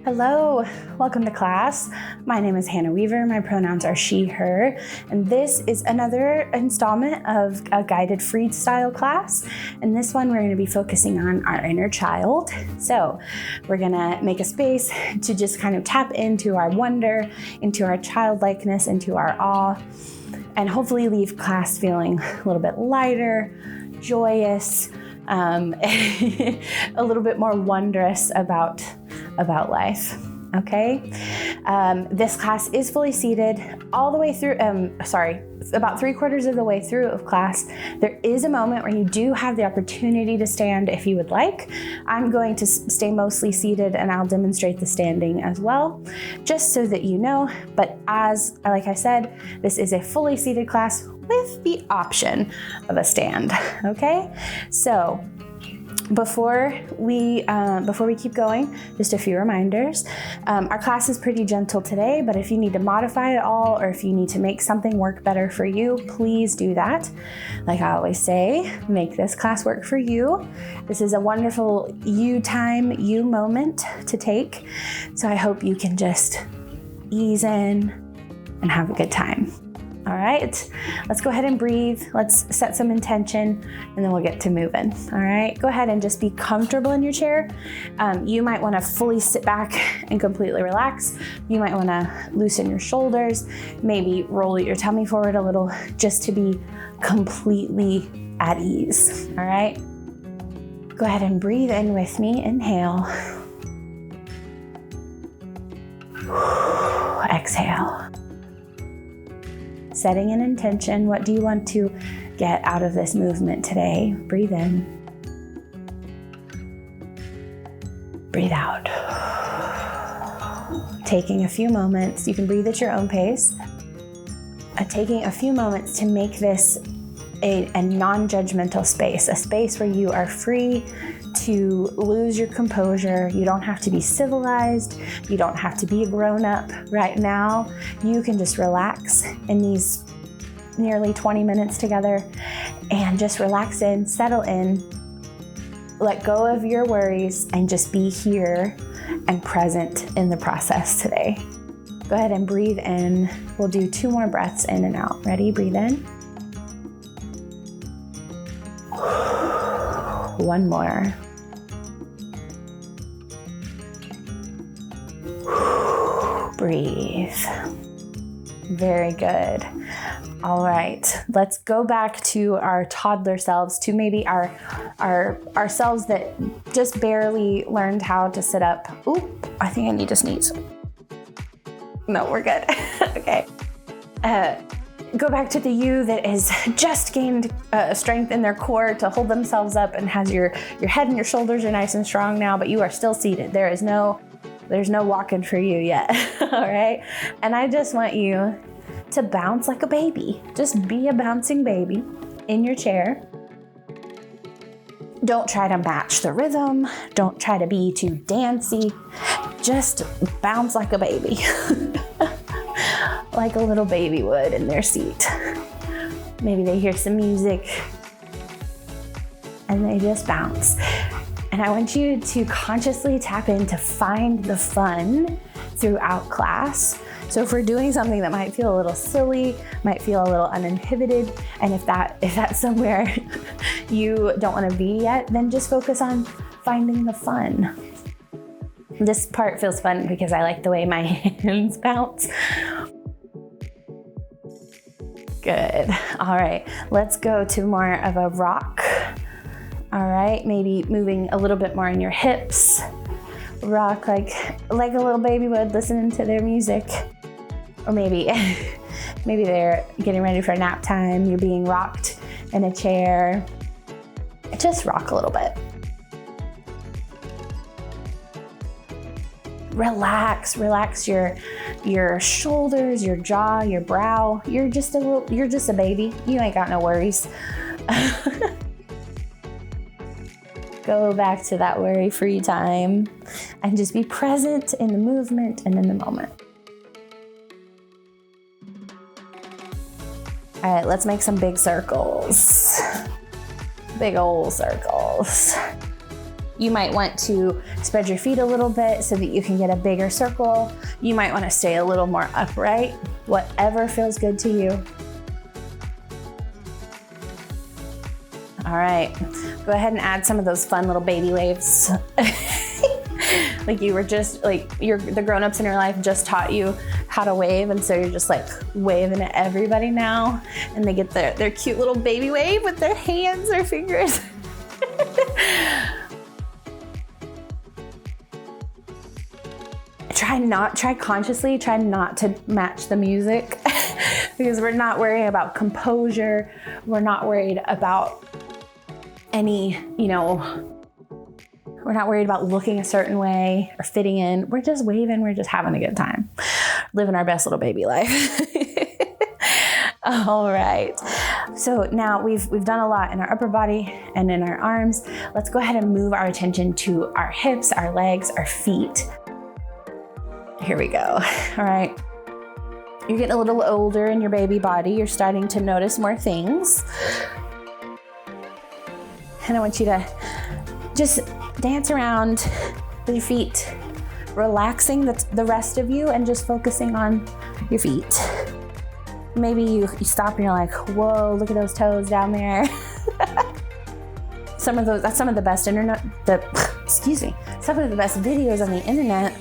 Hello, welcome to class. My name is Hannah Weaver. My pronouns are she, her, and this is another installment of a guided freestyle class. In this one, we're going to be focusing on our inner child. So we're going to make a space to just kind of tap into our wonder, into our childlikeness, into our awe, and hopefully leave class feeling a little bit lighter, joyous, a little bit more wondrous about life. Okay. This class is fully seated all the way through, about 3/4 of the way through of class. There is a moment where you do have the opportunity to stand if you would like. I'm going to stay mostly seated and I'll demonstrate the standing as well, just so that you know. But like I said, this is a fully seated class with the option of a stand. Okay. So before we keep going, just a few reminders. Our class is pretty gentle today, but if you need to modify it all or if you need to make something work better for you, please do that. Like I always say, make this class work for you. This is a wonderful you time, you moment to take. So I hope you can just ease in and have a good time. All right, let's go ahead and breathe. Let's set some intention and then we'll get to moving. All right, go ahead and just be comfortable in your chair. You might want to fully sit back and completely relax. You might want to loosen your shoulders, maybe roll your tummy forward a little just to be completely at ease. All right, go ahead and breathe in with me. Inhale. Exhale. Setting an intention. What do you want to get out of this movement today? Breathe in. Breathe out. Taking a few moments. You can breathe at your own pace. Taking a few moments to make this a non-judgmental space, a space where you are free to lose your composure. You don't have to be civilized. You don't have to be a grown-up right now. You can just relax in these nearly 20 minutes together and just relax in, settle in, let go of your worries, and just be here and present in the process today. Go ahead and breathe in. We'll do 2 more breaths in and out. Ready? Breathe in. 1 more. Breathe. Very good. All right, let's go back to our toddler selves, to maybe our selves that just barely learned how to sit up. Oop, I think I need to sneeze. No, we're good. Okay. Go back to the you that has just gained strength in their core to hold themselves up and has your head and your shoulders are nice and strong now, but you are still seated. There's no walking for you yet. All right. And I just want you to bounce like a baby. Just be a bouncing baby in your chair. Don't try to match the rhythm. Don't try to be too dancey. Just bounce like a baby. Like a little baby would in their seat. Maybe they hear some music and they just bounce. And I want you to consciously tap in to find the fun throughout class. So if we're doing something that might feel a little silly, might feel a little uninhibited, and if that's somewhere you don't want to be yet, then just focus on finding the fun. This part feels fun because I like the way my hands bounce. Good. All right, let's go to more of a rock. All right, maybe moving a little bit more in your hips. Rock like a little baby would, listening to their music. Or maybe they're getting ready for nap time. You're being rocked in a chair. Just rock a little bit. Relax your shoulders, your jaw, your brow. You're just a baby. You ain't got no worries. Go back to that worry-free time and just be present in the movement and in the moment. All right, let's make some big circles. Big old circles. You might want to spread your feet a little bit so that you can get a bigger circle. You might want to stay a little more upright, whatever feels good to you. All right, go ahead and add some of those fun little baby waves. Like you were just like, the grown-ups in your life just taught you how to wave, and so you're just like waving at everybody now, and they get their cute little baby wave with their hands or fingers. Try consciously, try not to match the music because we're not worrying about composure. We're not worried about any, we're not worried about looking a certain way or fitting in. We're just waving. We're just having a good time, living our best little baby life. All right. So now we've done a lot in our upper body and in our arms. Let's go ahead and move our attention to our hips, our legs, our feet. Here we go. All right. You're getting a little older in your baby body. You're starting to notice more things. And I want you to just dance around with your feet, relaxing the rest of you and just focusing on your feet. Maybe you stop and you're like, whoa, look at those toes down there. That's some of the best some of the best videos on the internet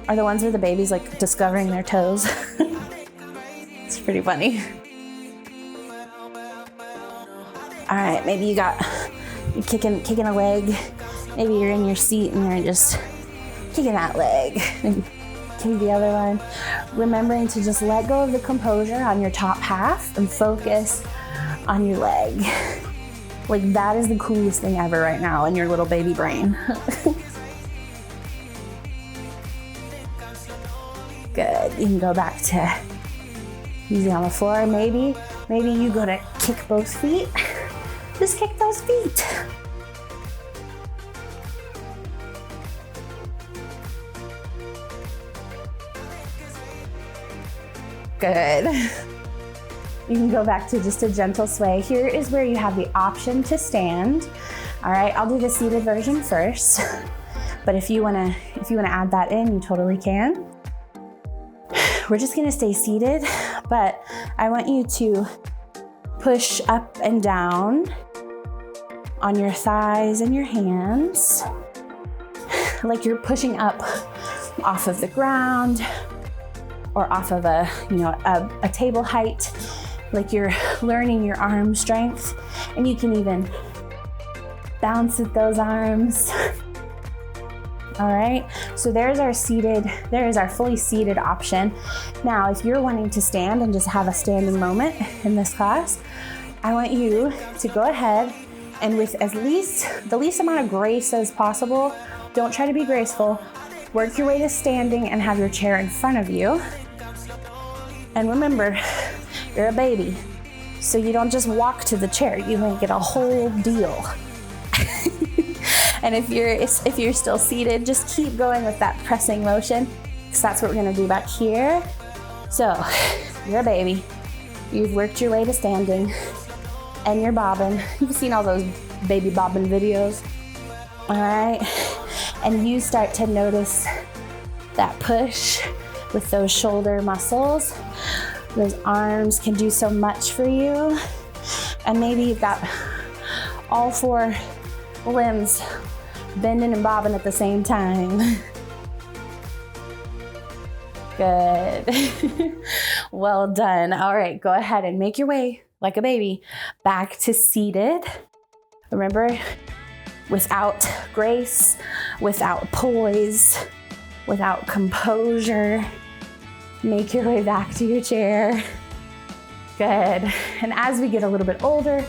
are the ones where the baby's like discovering their toes. It's pretty funny. All right, maybe you're kicking a leg. Maybe you're in your seat and you're just kicking that leg. Maybe kick the other one. Remembering to just let go of the composure on your top half and focus on your leg. Like that is the coolest thing ever right now in your little baby brain. Good. You can go back to easy on the floor. Maybe you go to kick both feet. Just kick those feet. Good. You can go back to just a gentle sway. Here is where you have the option to stand. All right, I'll do the seated version first. But if you wanna add that in, you totally can. We're just gonna stay seated, but I want you to push up and down on your thighs and your hands, like you're pushing up off of the ground or off of a table height, like you're learning your arm strength, and you can even bounce with those arms. All right, so there is our fully seated option. Now, if you're wanting to stand and just have a standing moment in this class, I want you to go ahead and with the least amount of grace as possible, don't try to be graceful, work your way to standing and have your chair in front of you. And remember, you're a baby, so you don't just walk to the chair, you make it a whole deal. And if you're still seated, just keep going with that pressing motion, because that's what we're gonna do back here. So, you're a baby, you've worked your way to standing, and you're bobbing. You've seen all those baby bobbing videos. All right, and you start to notice that push with those shoulder muscles. Those arms can do so much for you. And maybe you've got all four limbs bending and bobbing at the same time. Good. Well done. All right, go ahead and make your way like a baby back to seated. Remember, without grace, without poise, without composure, make your way back to your chair. Good. And as we get a little bit older,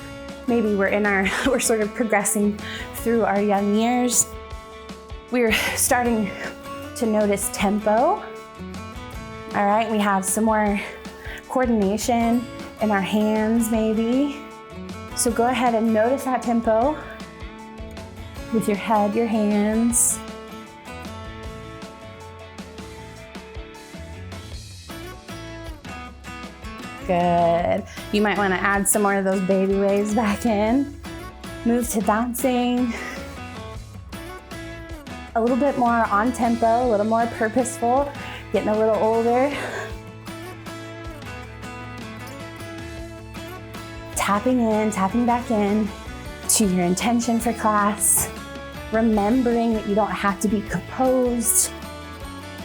maybe we're sort of progressing through our young years, we're starting to notice tempo. All right, we have some more coordination in our hands maybe. So go ahead and notice that tempo with your head, your hands. Good. You might want to add some more of those baby waves back in. Move to bouncing. a little bit more on tempo, a little more purposeful, getting a little older. Tapping in, tapping back in to your intention for class, remembering that you don't have to be composed,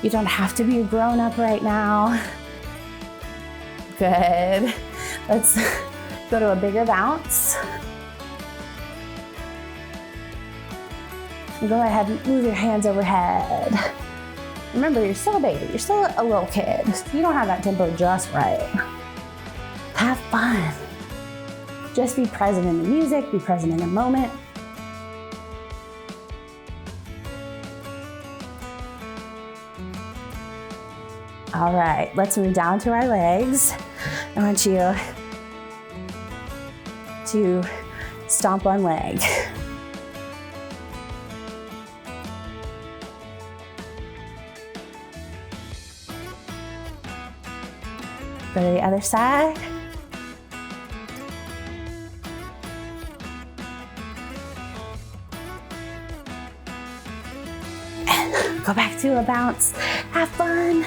you don't have to be a grown-up right now. Good. Let's go to a bigger bounce. Go ahead and move your hands overhead. Remember, you're still a baby, you're still a little kid. You don't have that tempo just right. Have fun. Just be present in the music, be present in the moment. All right, let's move down to our legs. I want you to stomp one leg. Go to the other side. And go back to a bounce. Have fun.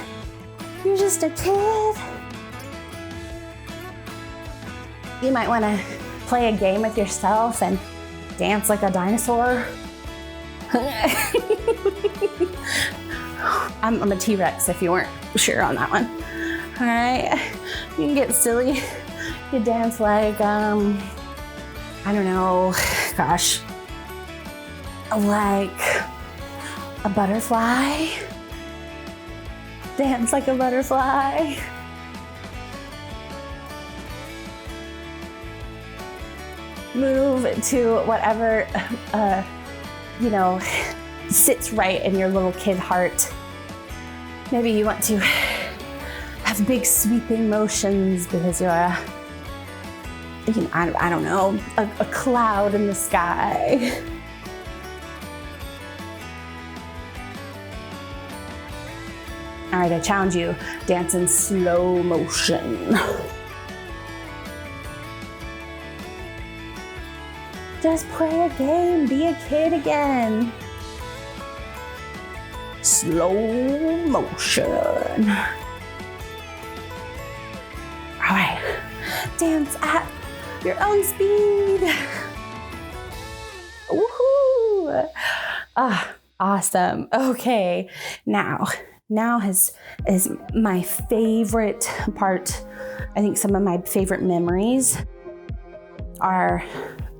You're just a kid. You might want to play a game with yourself and dance like a dinosaur. I'm a T-Rex if you weren't sure on that one. All right, you can get silly. You dance like, I don't know, gosh, like a butterfly. Dance like a butterfly. Move to whatever, sits right in your little kid heart. Maybe you want to have big sweeping motions because you're I don't know, a cloud in the sky. All right, I challenge you, dance in slow motion. Just play a game, be a kid again. Slow motion. All right, dance at your own speed. Woohoo! Ah, awesome. Okay, now is my favorite part. I think some of my favorite memories are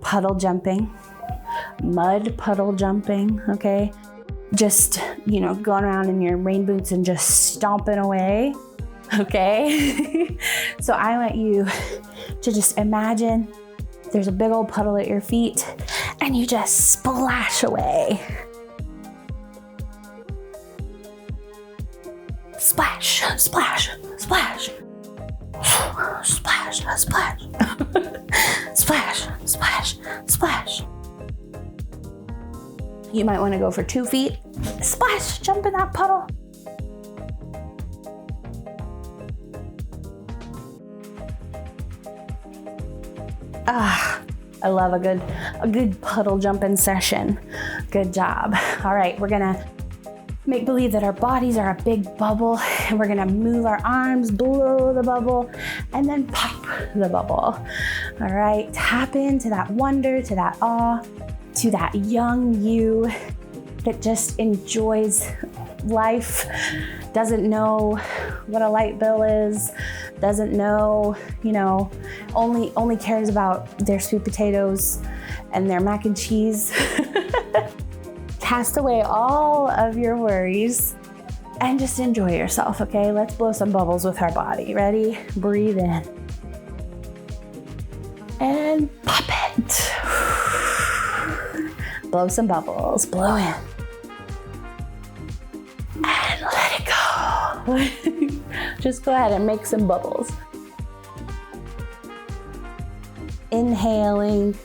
puddle jumping, mud puddle jumping, okay? Just, going around in your rain boots and just stomping away, okay? So I want you to just imagine there's a big old puddle at your feet and you just splash away. Splash, splash, splash. Splash, splash. Splash, splash, splash. You might want to go for 2 feet. Splash, jump in that puddle. I love a good puddle jumping session. Good job. All right, we're gonna make believe that our bodies are a big bubble and we're gonna move our arms, blow the bubble, and then pop the bubble. All right, tap into that wonder, to that awe, to that young you that just enjoys life, doesn't know what a light bill is, doesn't know, only cares about their sweet potatoes and their mac and cheese. Cast away all of your worries and just enjoy yourself, okay? Let's blow some bubbles with our body. Ready? Breathe in. And pop it. Blow some bubbles. Blow in. And let it go. Just go ahead and make some bubbles. Inhaling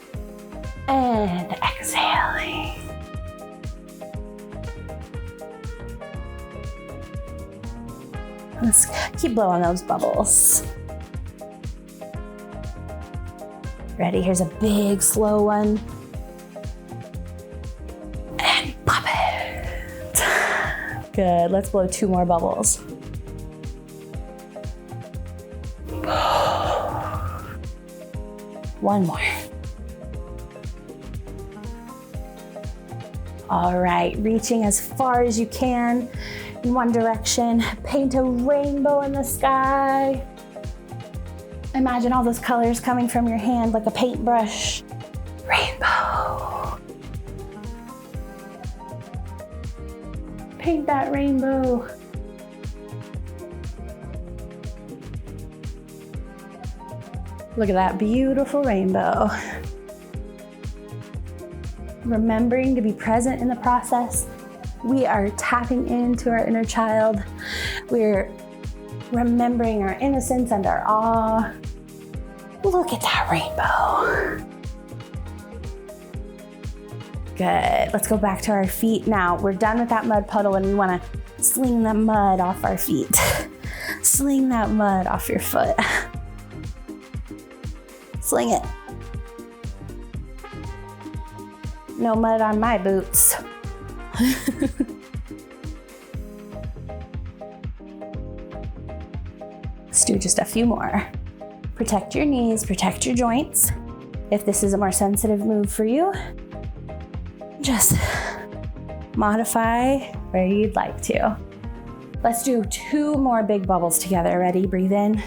and exhaling. Let's keep blowing those bubbles. Ready? Here's a big, slow one. And pop it. Good, let's blow 2 more bubbles. One more. All right, reaching as far as you can in one direction. Paint a rainbow in the sky. Imagine all those colors coming from your hand like a paintbrush. Rainbow. Paint that rainbow. Look at that beautiful rainbow. Remembering to be present in the process. We are tapping into our inner child. We're remembering our innocence and our awe. Look at that rainbow. Good, let's go back to our feet now. We're done with that mud puddle and we wanna sling that mud off our feet. Sling that mud off your foot. Sling it. No mud on my boots. Let's do just a few more. Protect your knees, protect your joints. If this is a more sensitive move for you, just modify where you'd like to. Let's do 2 more big bubbles together. Ready? Breathe in.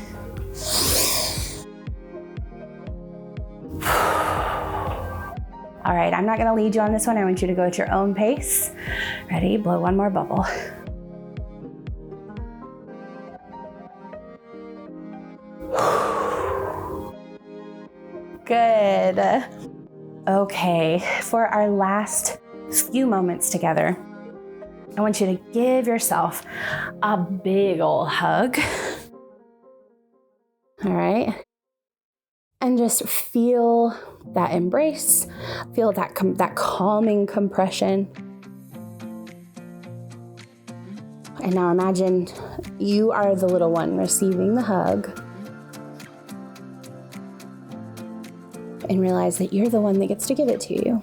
All right, I'm not gonna lead you on this one. I want you to go at your own pace. Ready? Blow 1 more bubble. Good. Okay, for our last few moments together, I want you to give yourself a big ol' hug. All right. And just feel that embrace, feel that calming compression. And now imagine you are the little one receiving the hug. And realize that you're the one that gets to give it to you.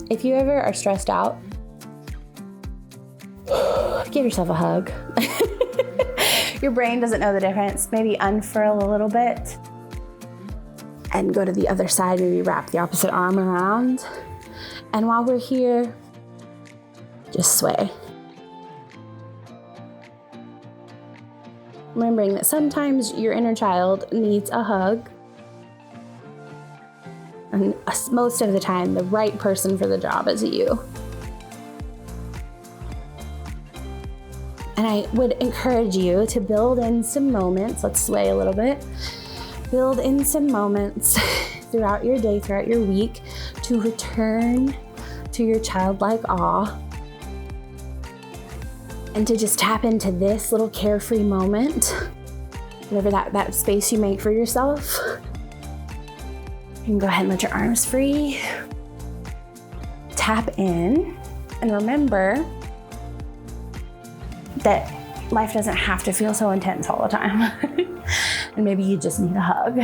If you ever are stressed out, give yourself a hug. Your brain doesn't know the difference. Maybe unfurl a little bit and go to the other side. Maybe wrap the opposite arm around. And while we're here, just sway. Remembering that sometimes your inner child needs a hug. And most of the time, the right person for the job is you. And I would encourage you to build in some moments, let's sway a little bit, build in some moments throughout your day, throughout your week, to return to your childlike awe and to just tap into this little carefree moment, whatever that space you make for yourself. You can go ahead and let your arms free. Tap in and remember that life doesn't have to feel so intense all the time. And maybe you just need a hug.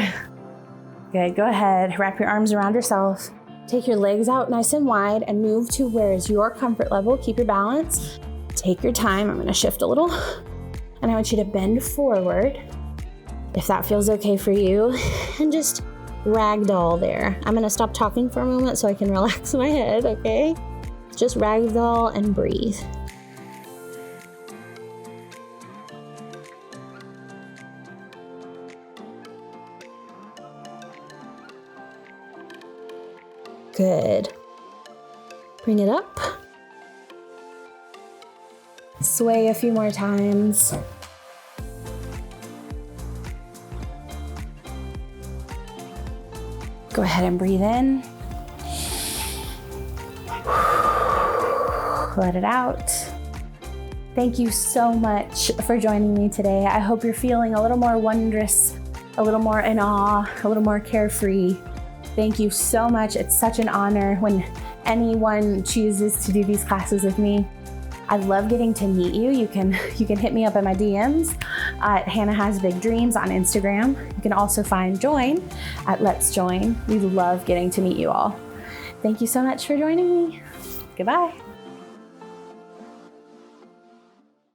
Good, go ahead, wrap your arms around yourself. Take your legs out nice and wide and move to where is your comfort level. Keep your balance. Take your time. I'm gonna shift a little. And I want you to bend forward, if that feels okay for you, and just ragdoll there. I'm gonna stop talking for a moment so I can relax my head, okay? Just ragdoll and breathe. Good. Bring it up. Sway a few more times. Go ahead and breathe in. Let it out. Thank you so much for joining me today. I hope you're feeling a little more wondrous, a little more in awe, a little more carefree. Thank you so much. It's such an honor when anyone chooses to do these classes with me. I love getting to meet you. You can hit me up in my DMs at Hannah Has Big Dreams on Instagram. You can also find Joyn at Let's Joyn. We love getting to meet you all. Thank you so much for joining me. Goodbye.